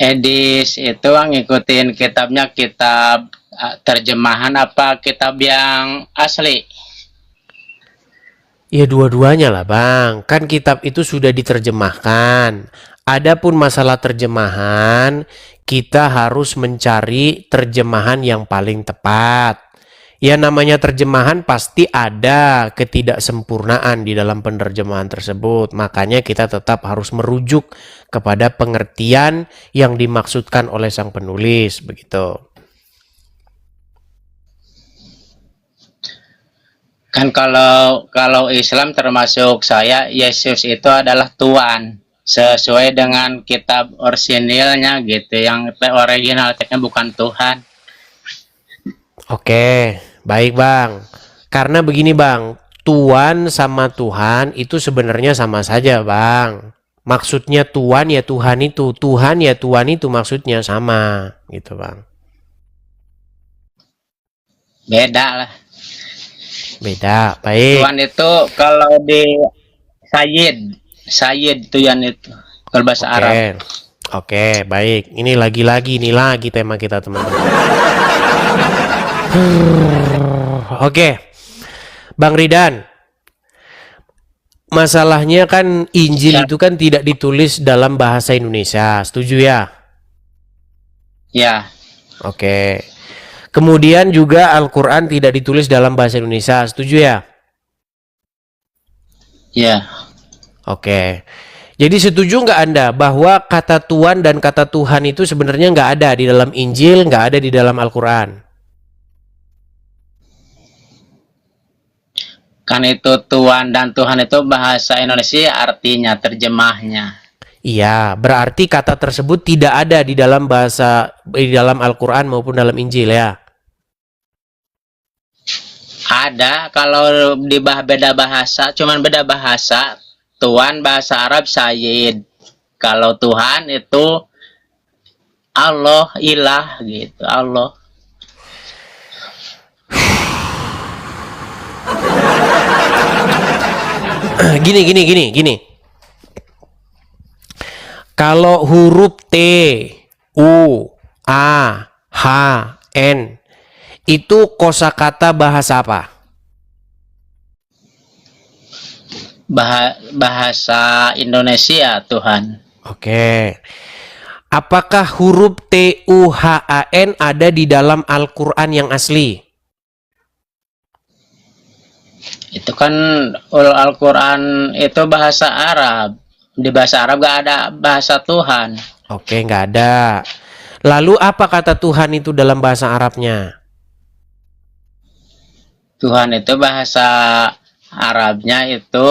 Edis itu ngikutin kitabnya, kitab terjemahan apa kitab yang asli? Ya dua-duanya lah Bang, kan kitab itu sudah diterjemahkan. Adapun masalah terjemahan, kita harus mencari terjemahan yang paling tepat. Ya namanya terjemahan pasti ada ketidaksempurnaan di dalam penerjemahan tersebut. Makanya kita tetap harus merujuk kepada pengertian yang dimaksudkan oleh sang penulis, begitu. Kan kalau Islam termasuk saya, Yesus itu adalah Tuhan sesuai dengan kitab orisinilnya gitu, yang original teksnya bukan Tuhan. Oke, baik Bang. Karena begini Bang, Tuhan sama Tuhan itu sebenarnya sama saja Bang. Maksudnya Tuhan ya Tuhan ya Tuhan itu maksudnya sama gitu Bang. Beda lah. Beda, baik. Tuhan itu kalau di Sayyid Tuhan itu kalau bahasa Arab. Oke, oke, baik. Ini lagi tema kita teman-teman. Oke, Bang Ridan. Masalahnya kan Injil itu kan tidak ditulis dalam bahasa Indonesia, setuju ya? Ya, Oke. Kemudian juga Al-Quran tidak ditulis dalam bahasa Indonesia, setuju ya? ya. Oke. Jadi setuju nggak Anda bahwa kata Tuhan dan kata Tuhan itu sebenarnya nggak ada di dalam Injil, nggak ada di dalam Al-Quran? Kan itu Tuhan dan Tuhan itu bahasa Indonesia, artinya terjemahnya. Iya, berarti kata tersebut tidak ada di dalam Al-Quran maupun dalam Injil ya? Ada kalau di beda bahasa, cuman beda bahasa. Tuhan bahasa Arab Sayyid. Kalau Tuhan itu Allah, ilah gitu, Allah. Gini. Kalau huruf T, U, A, H, N itu kosakata bahasa apa? Bahasa Indonesia Tuhan. Oke. Apakah huruf T, U, H, A, N ada di dalam Al-Quran yang asli? Itu kan Al-Quran itu bahasa Arab. Di bahasa Arab gak ada bahasa Tuhan. Oke, nggak ada. Lalu apa kata Tuhan itu dalam bahasa Arabnya? Tuhan itu bahasa Arabnya itu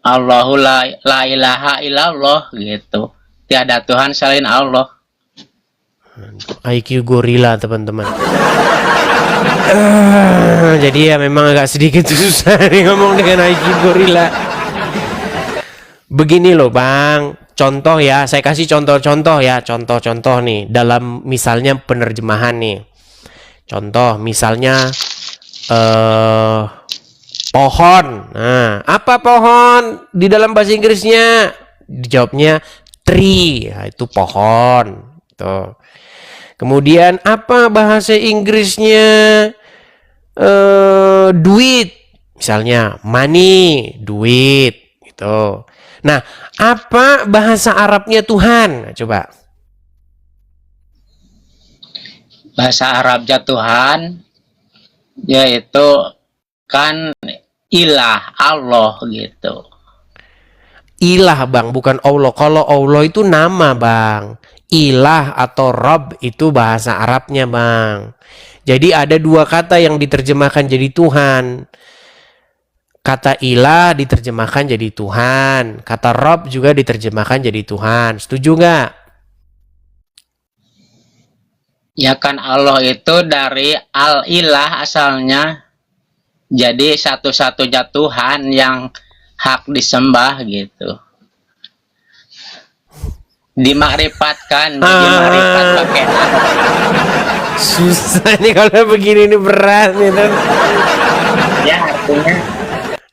Allahu la ilaha illallah gitu. Tiada Tuhan selain Allah. IQ gorila teman-teman. Jadi ya memang agak sedikit susah nih ngomong dengan IQ gorila. Begini loh Bang, contoh ya, saya kasih contoh-contoh ya, contoh-contoh nih dalam misalnya penerjemahan nih. Contoh misalnya pohon. Nah, apa pohon di dalam bahasa Inggrisnya? Dijawabnya tree, nah, itu pohon. Tuh. Kemudian apa bahasa Inggrisnya? Duit, misalnya money, duit, gitu. Nah, apa bahasa Arabnya Tuhan? Nah, coba. Bahasa Arabnya Tuhan yaitu kan ilah, Allah gitu. Ilah Bang, bukan Allah. Kalau Allah itu nama Bang. Ilah atau Rob itu bahasa Arabnya Bang. Jadi ada dua kata yang diterjemahkan jadi Tuhan. Kata ilah diterjemahkan jadi Tuhan. Kata Rob juga diterjemahkan jadi Tuhan. Setuju nggak? Ya kan Allah itu dari al-ilah asalnya. Jadi satu-satunya Tuhan yang hak disembah gitu. Dimakrifatkan, dimakrifat pakai susah nih kalau begini ini berat nih kan. Ya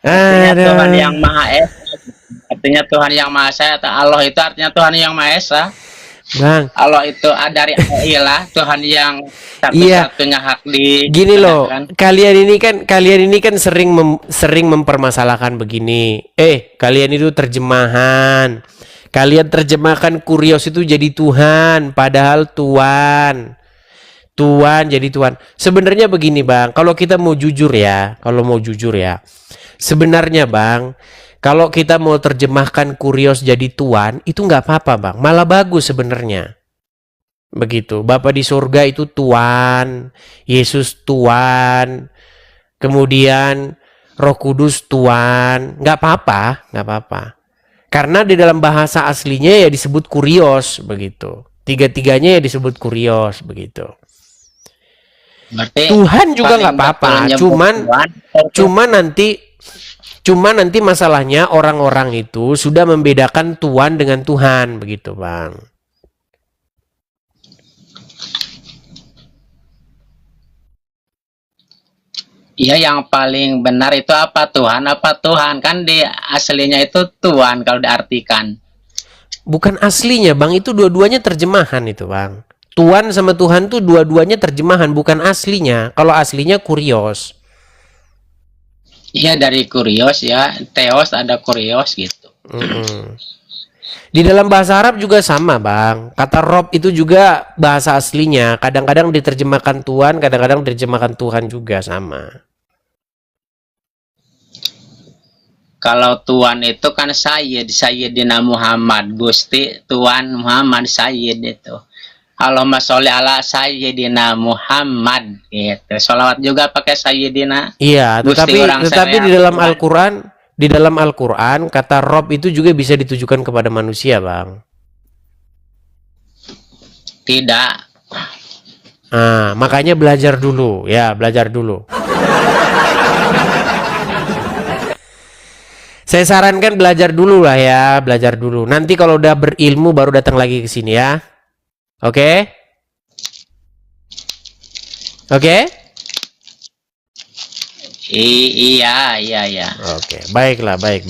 artinya Tuhan yang Maha Esa. Artinya Tuhan yang Maha Esa atau Allah itu artinya Tuhan yang Maha Esa. Bang. Kalau itu dari Allah Tuhan yang Iya, satu-satunya hak gini loh. ditegakkan. Kalian ini kan sering mempermasalahkan begini. Kalian itu terjemahan. Kalian terjemahkan Kurios itu jadi Tuhan, padahal Tuhan. Tuhan jadi Tuhan. Sebenarnya begini, Bang. Kalau kita mau jujur ya, sebenarnya, Bang, kalau kita mau terjemahkan Kurios jadi Tuhan, itu nggak apa-apa, Bang. Malah bagus sebenarnya. Begitu. Bapa di surga itu Tuhan, Yesus Tuhan, kemudian Roh Kudus Tuhan. Nggak apa-apa, nggak apa-apa. Karena di dalam bahasa aslinya ya disebut Kurios, begitu. Tiga-tiganya ya disebut Kurios, begitu. Berarti Tuhan juga paling nggak apa-apa, betul nyebut cuman Tuhan itu cuman nanti masalahnya orang-orang itu sudah membedakan Tuhan dengan Tuhan, begitu, Bang. iya yang paling benar itu apa Tuhan kan di aslinya itu Tuhan kalau diartikan. Bukan aslinya, Bang, itu dua-duanya terjemahan itu, Bang. Tuhan sama Tuhan tuh dua-duanya terjemahan, bukan aslinya. Kalau aslinya Kurios. Iya dari Kurios ya, Theos ada Kurios gitu. Mm-mm. Di dalam bahasa Arab juga sama, Bang. Kata Rob itu juga bahasa aslinya. Kadang-kadang diterjemahkan Tuhan, kadang-kadang diterjemahkan Tuhan juga sama. Kalau Tuhan itu kan Sayyidina Muhammad, Gusti Tuhan Muhammad Sayyid itu. Allahumma sholli ala Sayyidina Muhammad gitu. Sholawat juga pakai Sayyidina. Iya, Gusti orang tetapi saya di dalam Al-Quran kata Rob itu juga bisa ditujukan kepada manusia, Bang. Tidak. Nah, makanya belajar dulu, ya, belajar dulu. Saya sarankan belajar dulu lah ya, belajar dulu. Nanti kalau udah berilmu baru datang lagi ke sini ya. Oke? Oke? Iya. Oke, baiklah, baik.